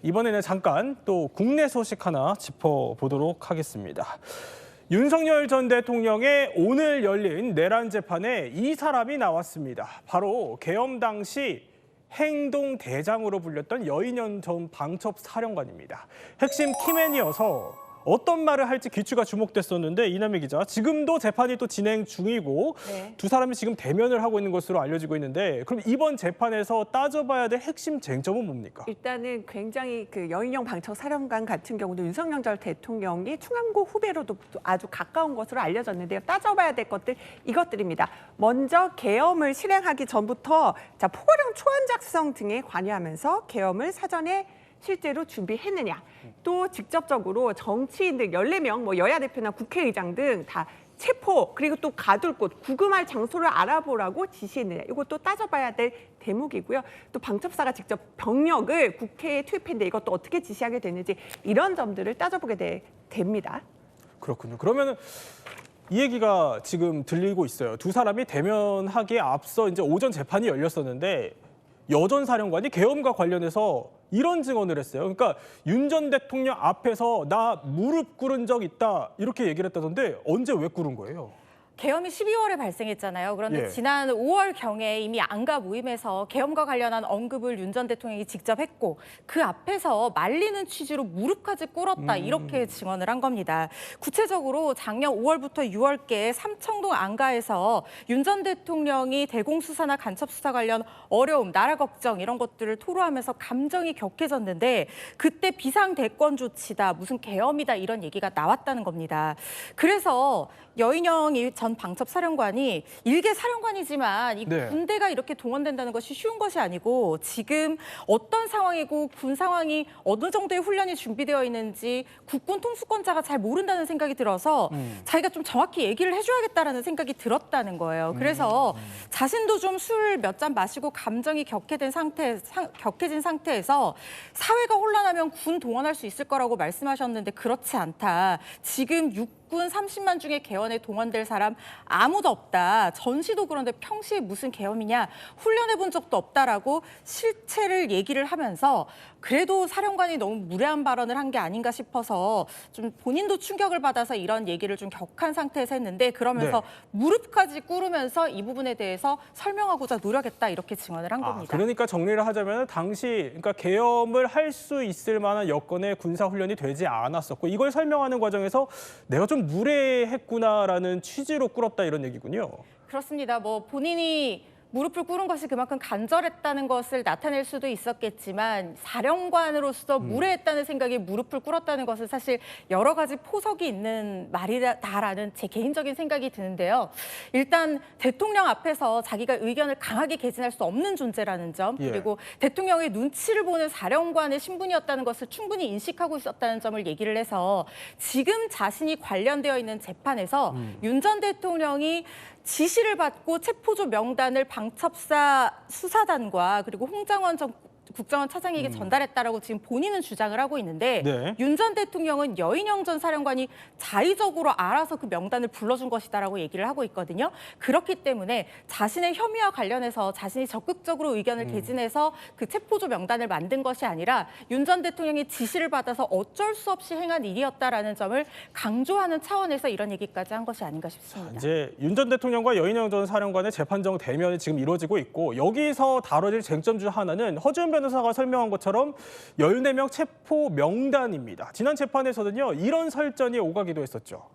이번에는 잠깐 또 국내 소식 하나 짚어보도록 하겠습니다. 윤석열 전 대통령의 오늘 열린 내란 재판에 이 사람이 나왔습니다. 바로 계엄 당시 행동대장으로 불렸던 여인영 전 방첩사령관입니다. 핵심 키맨이어서 어떤 말을 할지 귀추가 주목됐었는데 이남희 기자, 지금도 재판이 또 진행 중이고 두 사람이 지금 대면을 하고 있는 것으로 알려지고 있는데 그럼 이번 재판에서 따져봐야 될 핵심 쟁점은 뭡니까? 일단은 굉장히 그 여인영 방첩사령관 같은 경우도 윤석열 전 대통령이 충암고 후배로도 아주 가까운 것으로 알려졌는데요. 따져봐야 될 것들 이것들입니다. 먼저 계엄을 실행하기 전부터 포괄형 초안 작성 등에 관여하면서 계엄을 사전에 실제로 준비했느냐. 또 직접적으로 정치인들 14명, 여야 대표나 국회의장 등 다 체포, 그리고 또 가둘 곳, 구금할 장소를 알아보라고 지시했느냐. 이것도 따져봐야 될 대목이고요. 또 방첩사가 직접 병력을 국회에 투입했는데 이것도 어떻게 지시하게 됐는지 이런 점들을 따져보게 됩니다. 그렇군요. 그러면 이 얘기가 지금 들리고 있어요. 두 사람이 대면하기에 앞서 이제 오전 재판이 열렸었는데 여 전 사령관이 계엄과 관련해서 이런 증언을 했어요. 그러니까 윤 전 대통령 앞에서 나 무릎 꿇은 적 있다 이렇게 얘기를 했다던데 언제 왜 꿇은 거예요? 계엄이 12월에 발생했잖아요. 그런데 예. 지난 5월경에 이미 안가 모임에서 계엄과 관련한 언급을 윤 전 대통령이 직접 했고 그 앞에서 말리는 취지로 무릎까지 꿇었다 이렇게 증언을 한 겁니다. 구체적으로 작년 5월부터 6월께 삼청동 안가에서 윤 전 대통령이 대공수사나 간첩수사 관련 어려움, 나라 걱정 이런 것들을 토로하면서 감정이 격해졌는데 그때 비상대권 조치다, 무슨 계엄이다 이런 얘기가 나왔다는 겁니다. 그래서 여인영이 전 방첩사령관이 일개 사령관이지만 이 군대가 이렇게 동원된다는 것이 쉬운 것이 아니고 지금 어떤 상황이고 군 상황이 어느 정도의 훈련이 준비되어 있는지 국군 통수권자가 잘 모른다는 생각이 들어서 자기가 좀 정확히 얘기를 해줘야겠다라는 생각이 들었다는 거예요. 그래서 자신도 좀 술 몇 잔 마시고 감정이 격해진 상태에서 사회가 혼란하면 군 동원할 수 있을 거라고 말씀하셨는데 그렇지 않다. 지금 군 30만 중에 개헌에 동원될 사람 아무도 없다. 전시도 그런데 평시에 무슨 계엄이냐. 훈련해 본 적도 없다라고 실체를 얘기를 하면서 그래도 사령관이 너무 무례한 발언을 한 게 아닌가 싶어서 좀 본인도 충격을 받아서 이런 얘기를 좀 격한 상태에서 했는데 그러면서 무릎까지 꿇으면서 이 부분에 대해서 설명하고자 노력했다 이렇게 증언을 한 겁니다. 그러니까 정리를 하자면 당시 그러니까 계엄을 할 수 있을 만한 여건의 군사 훈련이 되지 않았었고 이걸 설명하는 과정에서 내가 좀 무례했구나라는 취지로 꿇었다 이런 얘기군요. 그렇습니다. 본인이 무릎을 꿇은 것이 그만큼 간절했다는 것을 나타낼 수도 있었겠지만 사령관으로서 무례했다는 생각에 무릎을 꿇었다는 것은 사실 여러 가지 포석이 있는 말이다라는 제 개인적인 생각이 드는데요. 일단 대통령 앞에서 자기가 의견을 강하게 개진할 수 없는 존재라는 점 그리고 대통령의 눈치를 보는 사령관의 신분이었다는 것을 충분히 인식하고 있었다는 점을 얘기를 해서 지금 자신이 관련되어 있는 재판에서 윤 전 대통령이 지시를 받고 체포조 명단을 방첩사 수사단과 그리고 홍장원 전 국정원 차장에게 전달했다라고 지금 본인은 주장을 하고 있는데 윤 전 대통령은 여인영 전 사령관이 자의적으로 알아서 그 명단을 불러준 것이다라고 얘기를 하고 있거든요. 그렇기 때문에 자신의 혐의와 관련해서 자신이 적극적으로 의견을 개진해서 그 체포조 명단을 만든 것이 아니라 윤 전 대통령이 지시를 받아서 어쩔 수 없이 행한 일이었다라는 점을 강조하는 차원에서 이런 얘기까지 한 것이 아닌가 싶습니다. 이제 윤 전 대통령과 여인영 전 사령관의 재판정 대면이 지금 이루어지고 있고 여기서 다뤄질 쟁점 중 하나는 허지은 변호사가 설명한 것처럼 14명 체포 명단입니다. 지난 재판에서는요 이런 설전이 오가기도 했었죠.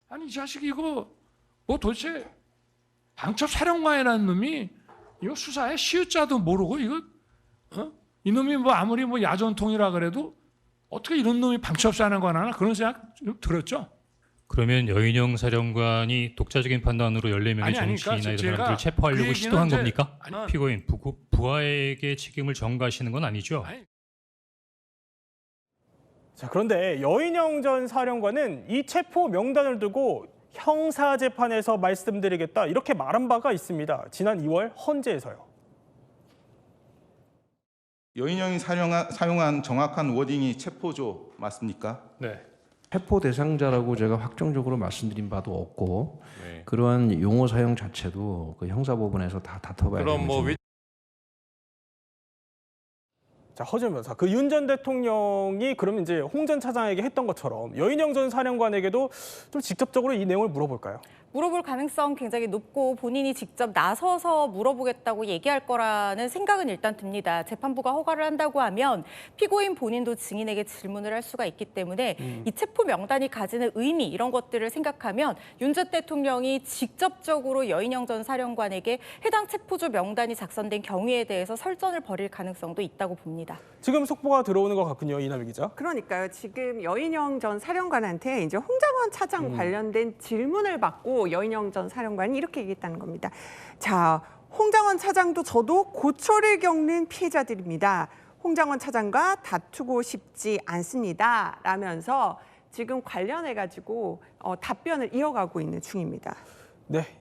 아니 이 자식이 이거 도대체 방첩사령관이라는 놈이 이거 수사에 시읒자도 모르고 이거 이놈이 아무리 야전통이라 그래도 어떻게 이런 놈이 방첩사령관 하나 그런 생각 좀 들었죠. 그러면 여인영 사령관이 독자적인 판단으로 14명의 정치인이나 이런 사람들을 체포하려고 시도한 겁니까? 피고인 부하에게 책임을 전가하시는 건 아니죠? 자, 그런데 여인영 전 사령관은 이 체포 명단을 두고 형사재판에서 말씀드리겠다 이렇게 말한 바가 있습니다. 지난 2월 헌재에서요. 여인영이 사용한 정확한 워딩이 체포조 맞습니까? 네. 체포 대상자라고 제가 확정적으로 말씀드린 바도 없고 그러한 용어 사용 자체도 그 형사법원에서 다 다퉈봐야 되는 자, 허준 변호사, 그 윤 전 대통령이 그러면 이제 홍 전 차장에게 했던 것처럼 여인영 전 사령관에게도 좀 직접적으로 이 내용을 물어볼까요? 물어볼 가능성 굉장히 높고 본인이 직접 나서서 물어보겠다고 얘기할 거라는 생각은 일단 듭니다. 재판부가 허가를 한다고 하면 피고인 본인도 증인에게 질문을 할 수가 있기 때문에 이 체포 명단이 가지는 의미 이런 것들을 생각하면 윤 전 대통령이 직접적으로 여인영 전 사령관에게 해당 체포조 명단이 작성된 경위에 대해서 설전을 벌일 가능성도 있다고 봅니다. 지금 속보가 들어오는 것 같군요, 이남희 기자. 그러니까요. 지금 여인영 전 사령관한테 이제 홍장원 차장 관련된 질문을 받고 여인영 전 사령관이 이렇게 얘기했다는 겁니다. 자, 홍장원 차장도 저도 고초를 겪는 피해자들입니다. 홍장원 차장과 다투고 싶지 않습니다. 라면서 지금 관련해가지고 답변을 이어가고 있는 중입니다. 네.